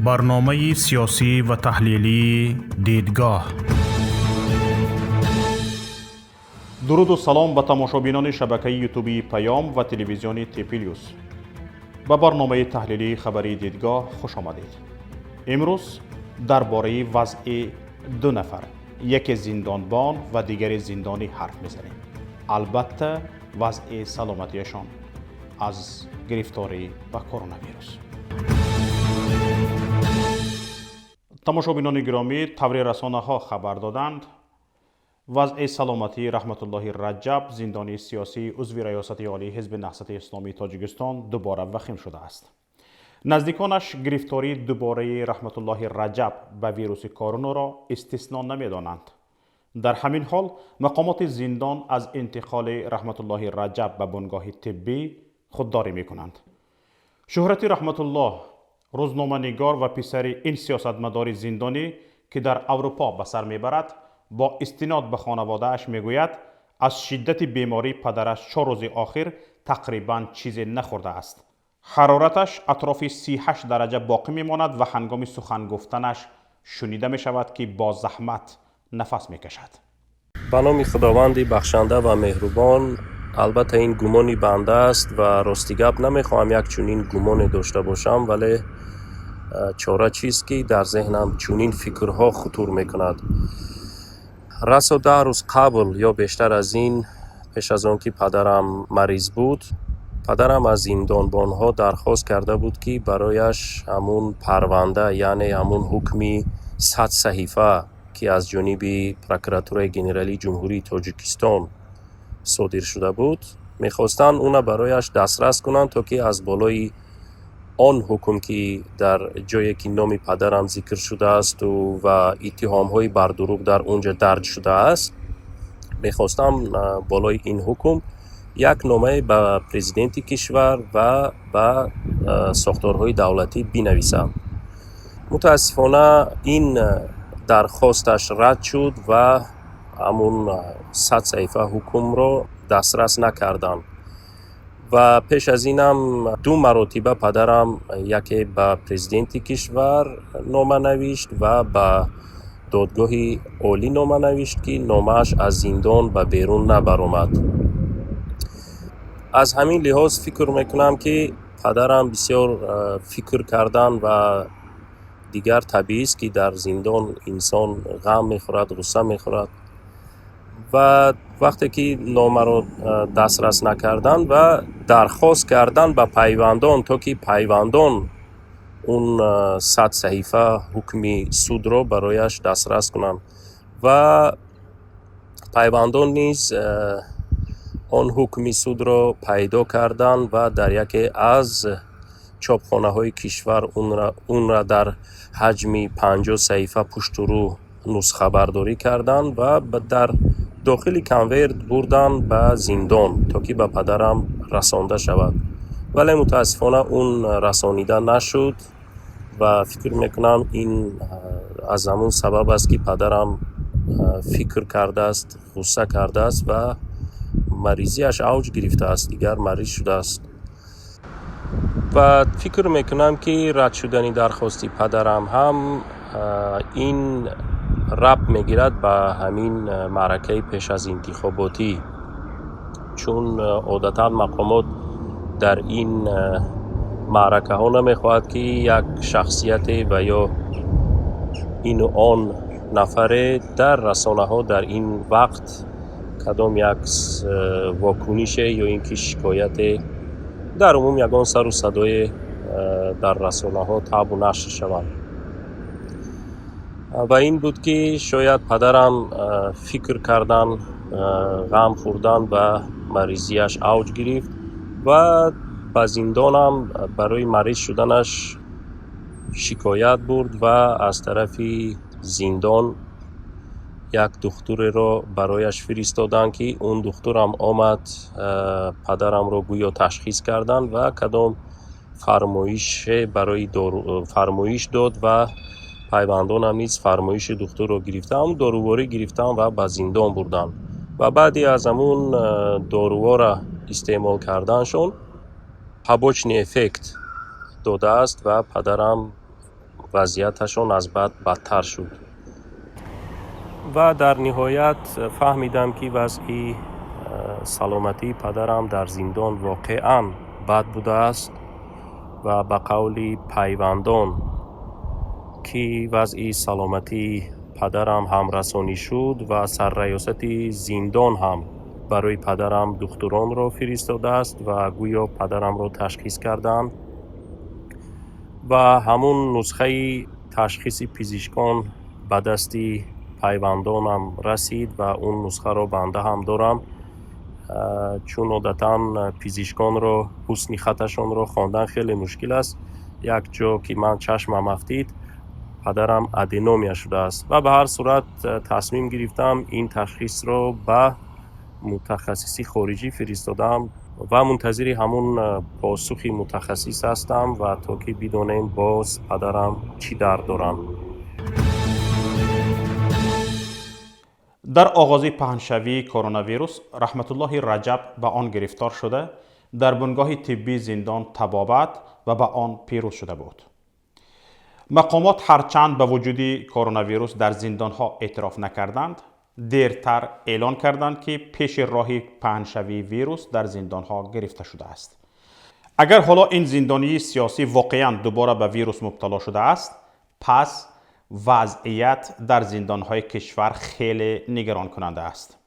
برنامه سیاسی و تحلیلی دیدگاه. درود و سلام به تماشابینان شبکه یوتیوبی پیام و تلویزیون تیپیلیوس. به برنامه تحلیلی خبری دیدگاه خوش آمدید. امروز درباره وضع دو نفر، یک زندانبان و دیگر زندانی حرف میزنیم. البته وضع سلامتیشان از گرفتاری و کرونا ویروس. تماشابینان گرامی، طوری رسانه ها خبر دادند وضع سلامتی رحمت الله رجب، زندانی سیاسی عضو ریاست عالی حزب نهضت اسلامی تاجیکستان، دوباره وخیم شده است. نزدیکانش گرفتاری دوباره رحمت الله رجب به ویروس کرونا را استثنا نمی‌دانند. در همین حال مقامات زندان از انتقال رحمت الله رجب به بنگاه طبی خودداری می‌کنند. شهرت رحمت الله، روزنامه‌نگار و پسر این سیاستمدار زندانی که در اروپا به سر میبرد، با استناد به خانواده‌اش میگوید از شدت بیماری پدرش 4 روز آخر تقریباً چیزی نخورده است. حرارتش اطراف 38 درجه باقی میماند و هنگام سخن گفتنش شنیده می شود که با زحمت نفس میکشد. به نام خداوند بخشنده و مهربان. البته این گمانی بنده است و راستی گپ نمیخواهم یک چنین گمان داشته باشم، ولی چاره چیست که در ذهنم چنین فکرها خطور میکند. رسا 10 روز قبل یا بیشتر از این، پیش از آن که پدرم مریض بود، پدرم از زندانبانها درخواست کرده بود که برایش همون پرونده، یعنی همون حکمی 100 صحیفه که از جانب پروکراتور گنرالی جمهوری تاجیکستان صادر شده بود، میخواستن اونا برایش دسترس کنند تا که از بالای آن حکم که در جایی که نام پدرم ذکر شده است و اتهام های بر دروغ در اونجا درج شده است، میخواستم بالای این حکم یک نامه به پرزیدنت کشور و به ساختارهای دولتی بنویسم. متاسفانه این درخواستش رد شد و همون 100 صحیفه حکم را دسترس نکردن و پیش از اینم 2 مرتبه پدرم، یکی به پرزیدنت کشور نامه نوشت و به دادگاه عالی نامه نوشت که نامش از زندان به بیرون نبرآمد. از همین لحاظ فکر میکنم که پدرم بسیار فکر کردن و دیگر طبیعی است که در زندان انسان غم میخورد، غصه میخورد و وقتی که نامه را دسترس نکردن و درخواست کردن به پیوندان تا که پیوندان اون 100 صحیفه حکمی سود را برایش دسترس کنند و پیوندان نیز آن حکمی سود را پیدا کردند و در یکی از چاپخانه های کشور اون را در حجم 50 صحیفه پشت رو نسخه برداری کردند و در داخل کنویر بردن به زندان تا که به پدرم رسانده شود، ولی متاسفانه اون رسانیده نشد و فکر میکنم این از همون سبب است که پدرم فکر کرده است، غصه کرده است و مریضیش اوج گرفته است، دیگر مریض شده است و فکر میکنم که رد شدن درخواستی پدرم هم این ربط میگیرد به همین معرکه پیش از انتخاباتی، چون عادتا مقامات در این معرکه ها نمیخواهد که یک شخصیت و یا این و آن نفره در رسانه ها در این وقت کدام یک واکنش یا اینکه شکایت در عموم یگان سر و صدای در رسانه ها تاب و نشر شود. و این بود که شاید پدرم فکر کردن، غم خوردن و مریضیش اوج گرفت و به زندان هم برای مریض شدنش شکایت برد و از طرف زندان یک دکتر را برایش فرستادند که اون دکتر هم آمد پدرم را گویا تشخیص کردن و کدام فرمایش برای فرمایش داد و پیوندان هم نیز فرمایش دکتر را گرفتن، داروواری گرفتن و به زندان بردن و بعدی از همون داروها را استعمال کردنشون حبوچنی افکت داده است و پدرم وضعیتشون از بد بدتر شد و در نهایت فهمیدم که وضعی سلامتی پدرم در زندان واقعا بد بوده است و به قول پیوندان که وضعی سلامتی پدرم هم رسانی شد و سرریاست زندان هم برای پدرم دکتران را فرستاده است و گویا پدرم را تشخیص کردند و همون نسخه تشخیص پزشکان به دستی پیوندانم رسید و اون نسخه را بنده هم دارم چون عادتا پزشکان را حسن خطشان را خواندن خیلی مشکل است. یک جا که من چشمم افتید پدرم ادنومیا شده است و به هر صورت تصمیم گرفتم این تشخیص را به متخصصی خارجی فرستادم و منتظر همون پاسخ متخصص هستم و تا که بدانیم باز پدرم چی درد دارم. در آغاز پهنشوی کرونا ویروس رحمت الله رجب به آن گرفتار شده در بنگاه طبی زندان طبابت و به آن پیروز شده بود. مقامات هرچند به وجود کرونا ویروس در زندان ها اعتراف نکردند، دیرتر اعلان کردند که پیش راه پهنشوی ویروس در زندان ها گرفته شده است. اگر حالا این زندانی سیاسی واقعا دوباره به ویروس مبتلا شده است، پس وضعیت در زندان های کشور خیلی نگران کننده است.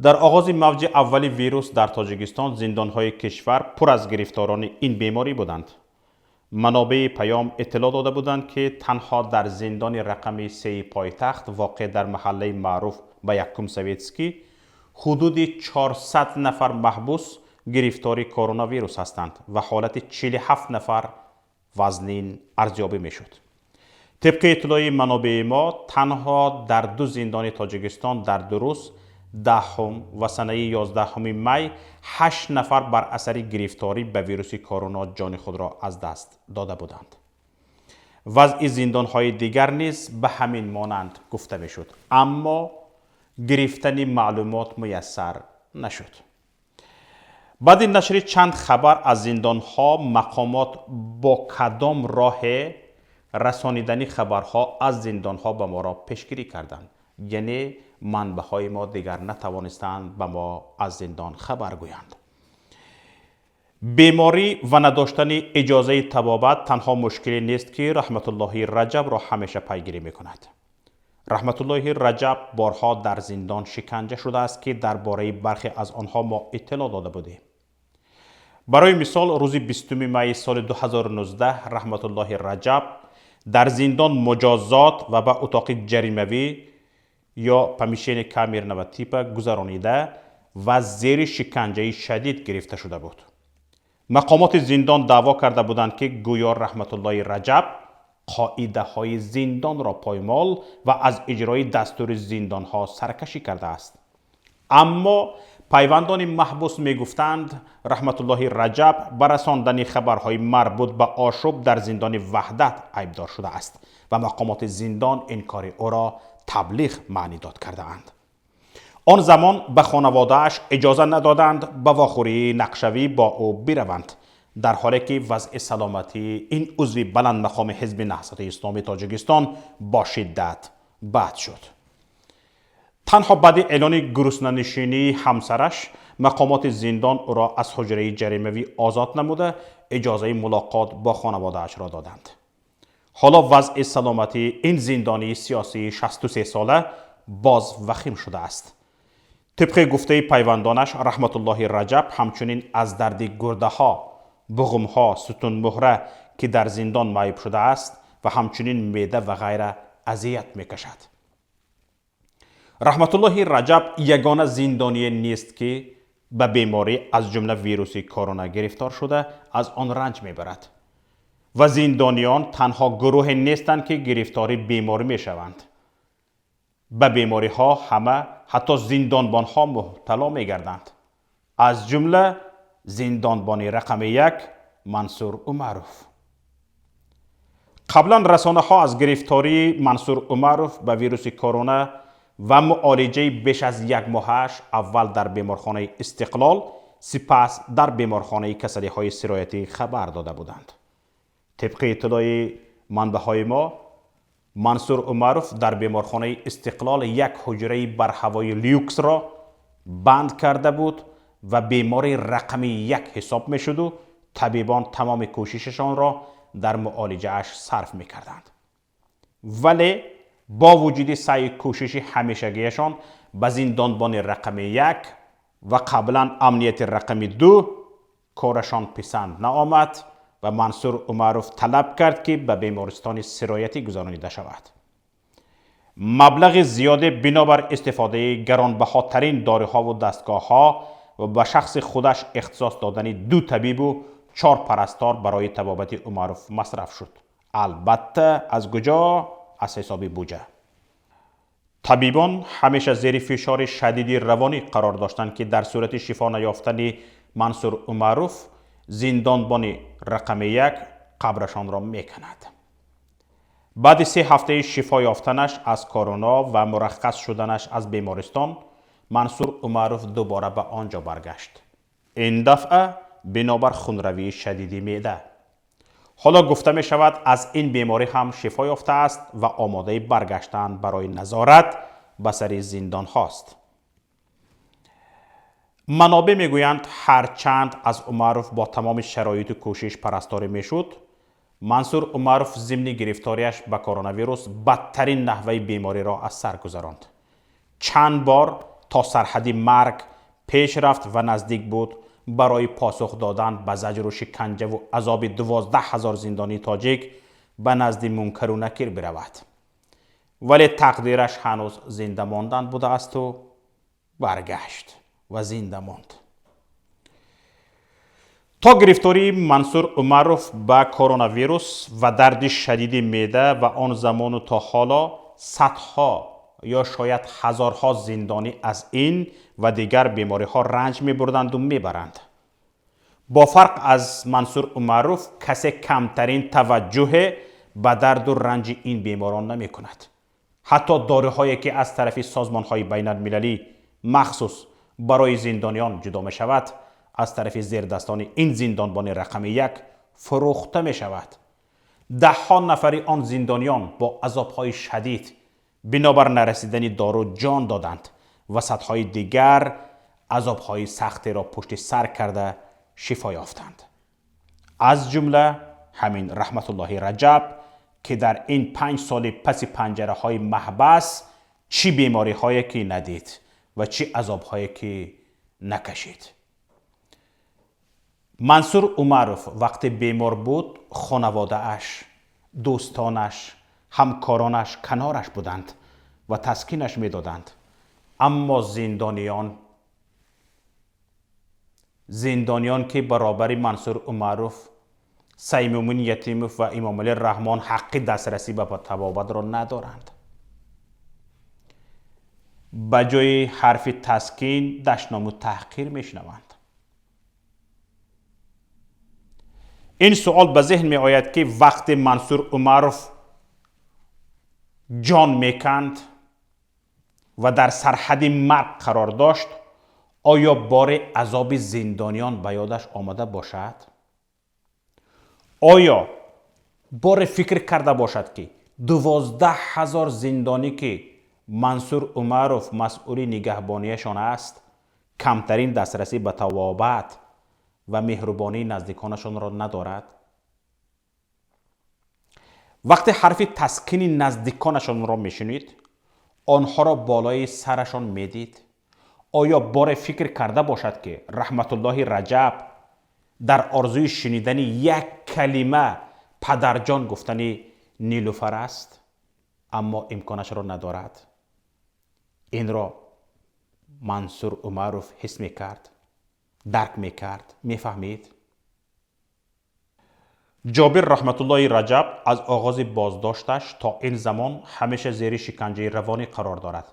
در آغاز موج اول ویروس در تاجیکستان زندان های کشور پر از گرفتاران این بیماری بودند. منابع پیام اطلاع داده بودند که تنها در زندان رقم 3 پایتخت واقع در محله معروف به یکم سویتسکی حدود 400 نفر محبوس گرفتاری کرونا ویروس هستند و حالت 47 نفر وزنین ارزیابی می شد. طبق اطلاع منابع ما تنها در 2 زندان تاجیکستان در 2 روز 10 و سنه 11 می 8 نفر بر اثر گرفتاری به ویروس کرونا جان خود را از دست داده بودند. وضع زندان‌های دیگر نیز به همین مانند گفته می‌شد، اما گرفتن معلومات میسر نشد. بعد نشر چند خبر از زندان‌ها، مقامات با کدام راه رسانیدن خبرها از زندان‌ها به ما را پیشگیری کردند، یعنی منبع‌های ما دیگر نتوانستند به ما از زندان خبر گویند. بیماری و نداشتن اجازه طبابت تنها مشکلی نیست که رحمت الله رجب را همیشه پیگیری می‌کند. رحمت الله رجب بارها در زندان شکنجه شده است که درباره برخی از آنها ما اطلاع داده بودیم. برای مثال روز 20 می سال 2019 رحمت الله رجب در زندان مجازات و به اتاق جریموی یا پمیشن کامیر نو تیپ گذرانیده و زیر شکنجه شدید گرفته شده بود. مقامات زندان دعوا کرده بودند که گویا رحمت الله رجب قاعده های زندان را پایمال و از اجرای دستور زندان ها سرکشی کرده است. اما پیوندان محبوس می گفتند رحمت الله رجب برساندن خبرهای مربوط به آشوب در زندان وحدت عیبدار شده است و مقامات زندان این کار او را تبلیغ معنی داد کرده اند. آن زمان به خانواده‌اش اجازه ندادند به واخوری نقشوی با او بروند، در حالی که وضع سلامتی این عضو بلند مقام حزب نهضت اسلامی تاجیکستان با شدت بد شد. تنها بعد اعلان گرسنه‌نشینی همسرش مقامات زندان او را از حجره جریموی آزاد نموده اجازه ملاقات با خانواده‌اش را دادند. حالا وضع سلامتی این زندانی سیاسی 63 ساله باز وخیم شده است. طبق گفته پیوندانش رحمت الله رجب همچنین از درد گرده ها، بغم ها، ستون مهره که در زندان معیب شده است و همچنین معده و غیره اذیت میکشد. رحمت الله رجب یگانه زندانی نیست که به بیماری از جمله ویروس کرونا گرفتار شده از آن رنج میبرد و زندانیان تنها گروه نیستند که گرفتاری بیماری میشوند. به بیماری ها همه حتی زندانبان ها مبتلا میگردند، از جمله زندانبان رقم 1 منصور عمروف. قبلا رسانه ها از گرفتاری منصور عمروف به ویروس کرونا و معالجه بیش از 1 ماهش اول در بیمارخانه استقلال سپس در بیمارخانه کسری های سرایتی خبر داده بودند. طبق اطلاع منبع‌های ما منصور عمروف در بیمارخانه استقلال یک حجره برهوای لیوکس را بند کرده بود و بیمار رقمی 1 حساب می شد و طبیبان تمام کوشششان را در معالجه اش صرف می کردند. ولی با وجود سعی کوشش همیشگیشان به زندانبان رقم 1 و قبلا امنیت رقم 2 کارشان پسند نآمد و منصور عمروف طلب کرد که به بیمارستان سرایتی گذرانیده شود. مبلغ زیاد بنابر استفاده گرانبهاترین داروها و دستگاه‌ها و به شخص خودش اختصاص دادن 2 طبیب و 4 پرستار برای طبابت عمروف مصرف شد. البته از کجا؟ از حساب بودجه. طبیبان همیشه زیر فشار شدید روانی قرار داشتند که در صورت شفا نیافتن منصور عمروف زندانبان رقم 1 قبرشان را میکند. بعد 3 هفته شفا یافتنش از کرونا و مرخص شدنش از بیمارستان، منصور عمروف دوباره به آنجا برگشت. این دفعه بنابر خونروی شدید معده. حالا گفته می شود از این بیماری هم شفا یافته است و آماده برگشتن برای نظارت به سر زندان هاست. منابع می گویند هرچند از عمروف با تمام شرایط و کوشش پرستاری می شد، منصور عمروف ضمن گرفتاریش به کرونا ویروس بدترین نحوه بیماری را از سر گذراند. چند بار تا سرحد مرگ پیش رفت و نزدیک بود برای پاسخ دادن به زجر و شکنجه و عذاب 12,000 زندانی تاجیک به نزد منکر و نکیر برود. ولی تقدیرش هنوز زنده ماندن بوده است و برگشت و زنده ماند. تا گرفتاری منصور عمروف به کرونا ویروس و درد شدید معده و آن زمان و تا حالا صدها یا شاید هزارها زندانی از این و دیگر بیماری ها رنج می بردند و می برند. با فرق از منصور عمروف کسی کمترین توجه به درد و رنج این بیماران نمی کند. حتی داروهایی که از طرف سازمان های بین المللی مخصوص برای زندانیان جدا می شود، از طرف زیردستان این زندانبان رقم 1 فروخته می شود. 10 نفر آن زندانیان با عذابهای شدید بنابر نرسیدن دارو جان دادند و صدهای دیگر عذابهای سختی را پشت سر کرده شفا یافتند. از جمله همین رحمت الله رجب که در این 5 سال پس پنجره های محبس چی بیماری هایی که ندید و چی عذاب هایی که نکشید. منصور عمروف وقتی بیمار بود خانواده اش، دوستانش، همکارانش کنارش بودند و تسکینش میدادند. اما زندانیان که برابر منصور عمروف، سیمومین یتیموف و امام علی رحمان حق دسترسی به طبابت را ندارند. به جای حرف تسکین دشنام و تحقیر میشنوند. این سوال به ذهن می آید که وقتی منصور عمروف جان میکند و در سرحد مرگ قرار داشت، آیا بار عذاب زندانیان به یادش آمده باشد؟ آیا بار فکر کرده باشد که 12,000 زندانی که منصور عمروف مسئول نگهبانیشان است کمترین دسترسی به توابت و مهربانی نزدیکانشان را ندارد؟ وقتی حرف تسکین نزدیکانشان را میشنید، آنها را بالای سرشان میدید؟ آیا بار فکر کرده باشد که رحمت الله رجب در آرزوی شنیدن یک کلمه پدرجان گفتن نیلوفر است اما امکانش را ندارد؟ این را منصور عمروف حس میکرد، درک میکرد، میفهمید. جابر رحمت الله رجب از آغاز بازداشتش تا این زمان همیشه زیر شکنجه روانی قرار دارد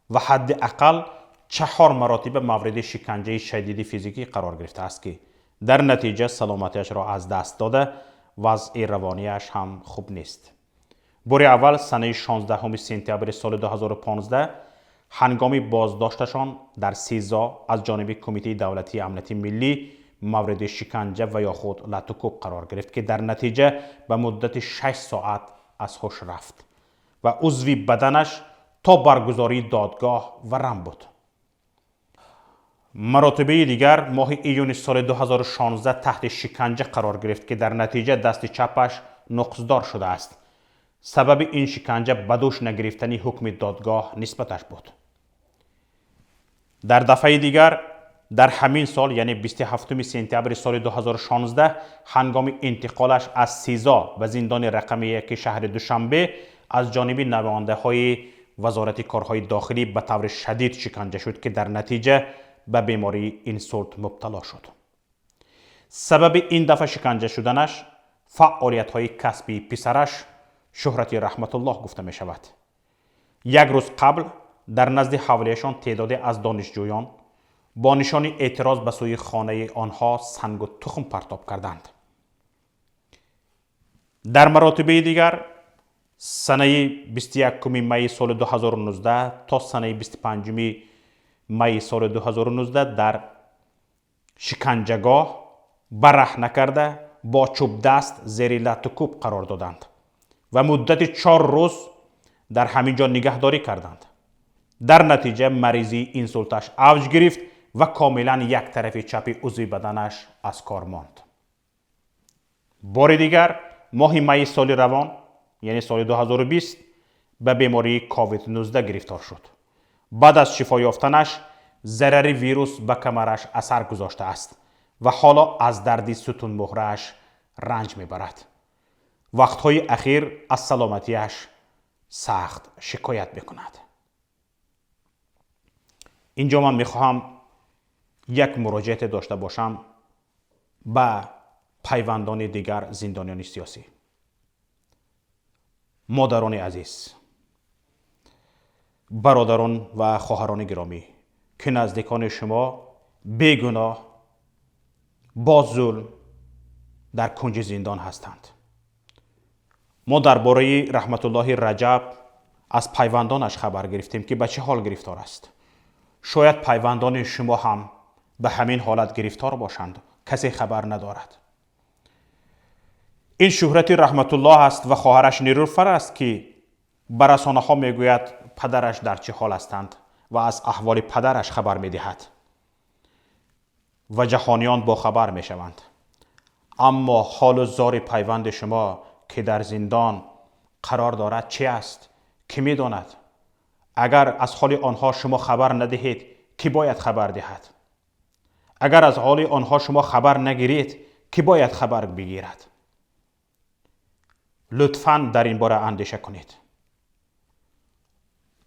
و حداقل 4 مراتب مورد شکنجه شدید فیزیکی قرار گرفته است که در نتیجه سلامتیش را از دست داده، وضع روانیش هم خوب نیست. بار اول سنه 16 سپتامبر سال 2015 هنگام بازداشتشان در سیزا از جانب کمیته دولتی امنیت ملی مورد شکنجه و یا خود لطوکوب قرار گرفت که در نتیجه به مدت 6 ساعت از هوش رفت و عضوی بدنش تا برگزاری دادگاه ورم بود. مراتبه دیگر ماه ایون سال 2016 تحت شکنجه قرار گرفت که در نتیجه دست چپش نقصدار شده است. سبب این شکنجه بدوش نگرفتنی حکم دادگاه نسبتش بود. در دفعه دیگر در همین سال یعنی 27 سپتامبر سال 2016 هنگام انتقالش از سیزا و زندان رقم 1 شهر دوشنبه از جانب نماینده های وزارت کارهای داخلی به طور شدید شکنجه شد که در نتیجه به بیماری اینسولت مبتلا شد. سبب این دفعه شکنجه شدنش فعالیت های کسبی پسرش شهرتی رحمت الله گفته می شود. یک روز قبل در نزد حوالیشان تعدادی از دانشجویان با نشان اعتراض به سوی خانه آنها سنگ و تخم پرتاب کردند. در مراتبه دیگر سنه 21 می سال 2019 تا سنه 25 می سال 2019 در شکنجهگاه بره نکرده با چوب دست زیر لط و کوب قرار دادند و مدت 4 روز در همینجا نگهداری کردند. در نتیجه مریضی اینسولتش اوج گرفت و کاملا یک طرف چپ عضو بدنش از کار ماند. بار دیگر ماه می سال روان یعنی سال 2020 به بیماری کووید 19 گرفتار شد. بعد از شفا یافتنش ضرر ویروس به کمرش اثر گذاشته است و حالا از درد ستون مهره‌اش رنج میبرد. وقتهای اخیر از سلامتیش سخت شکایت میکند. اینجا من میخواهم یک مراجعه داشته باشم به پیوندان دیگر زندانیان سیاسی. مادران عزیز، برادران و خواهران گرامی که نزدیکان شما بیگناه با ظلم در کنج زندان هستند. ما درباره رحمت الله رجب از پیوندانش خبر گرفتیم که به چه حال گرفتار است. شاید پیوندان شما هم به همین حالت گرفتار باشند، کسی خبر ندارد. این شهرت رحمت الله است و خواهرش نیلوفر است که به رسانه ها میگوید پدرش در چه حال هستند و از احوال پدرش خبر میدهد و جهانیان با خبر میشوند. اما حال و زار پیوند شما که در زندان قرار دارد چه است؟ کی میداند؟ اگر از حال آنها شما خبر ندهید کی باید خبر دهد؟ اگر از حال آنها شما خبر نگیرید کی باید خبر بگیرد؟ لطفاً در این باره اندیشه کنید.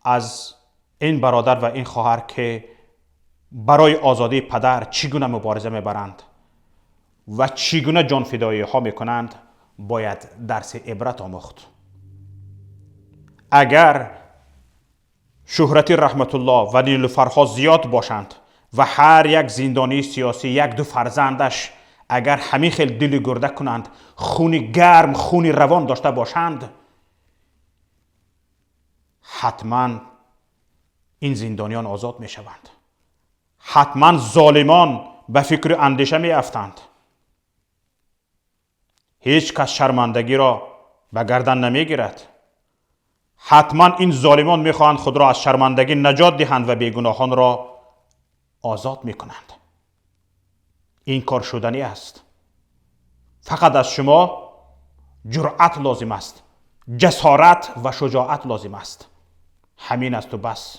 از این برادر و این خواهر که برای آزادی پدر چگونه مبارزه میبرند و چگونه جان فدایی ها میکنند باید درس عبرت آموخت. اگر شهرت رحمت الله و نیلوفرها زیاد باشند و هر یک زندانی سیاسی یک دو فرزندش اگر همین خیل دل گرده کنند، خون گرم خون روان داشته باشند، حتما این زندانیان آزاد می شوند. حتما ظالمان به فکر اندیشه می افتند. هیچ کس شرمندگی را به گردن نمی گیرد. حتما این ظالمان می خواهند خود را از شرمندگی نجات دهند و بیگناهان را آزاد می کنند. این کار شدنی است. فقط از شما جرأت لازم است، جسارت و شجاعت لازم است. همین است و بس.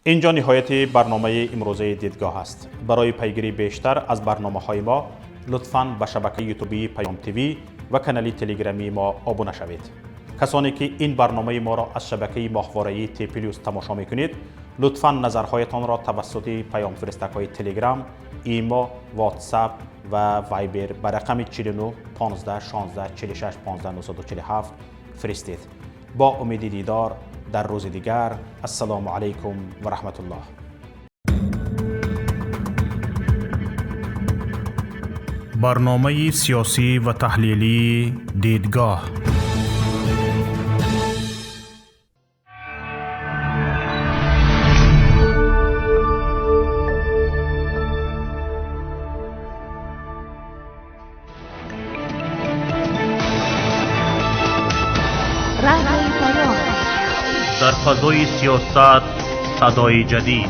اینجا نهایت برنامه امروزه دیدگاه است. برای پیگیری بیشتر از برنامه های ما لطفاً به شبکه یوتیوبی پیام تیوی و کانال تلگرامی ما ابونه شوید. کسانی که این برنامه ما را از شبکه ماهواره‌ای تی پلیوس تماشا میکنید لطفاً نظرهایتان را توسط پیام فرستک‌های تلگرام، ایمو، واتساپ و وایبر به رقم 49 15 16 46 15 947 فرستید. با امید دیدار در روز دیگر. السلام علیکم و رحمت الله. برنامه سیاسی و تحلیلی دیدگاه. رادیوی پیام. در فضای سیاست صدای جدید.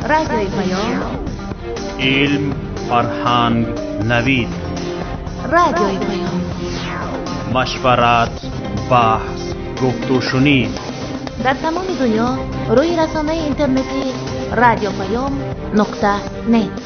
رادیوی پیام. علم، فرهنگ، نوید. رادیوی پیام. مشورت، بحث، گفت و شنید. در تمام دنیا روی رسانه اینترنتی رادیو پیام نقطه نت.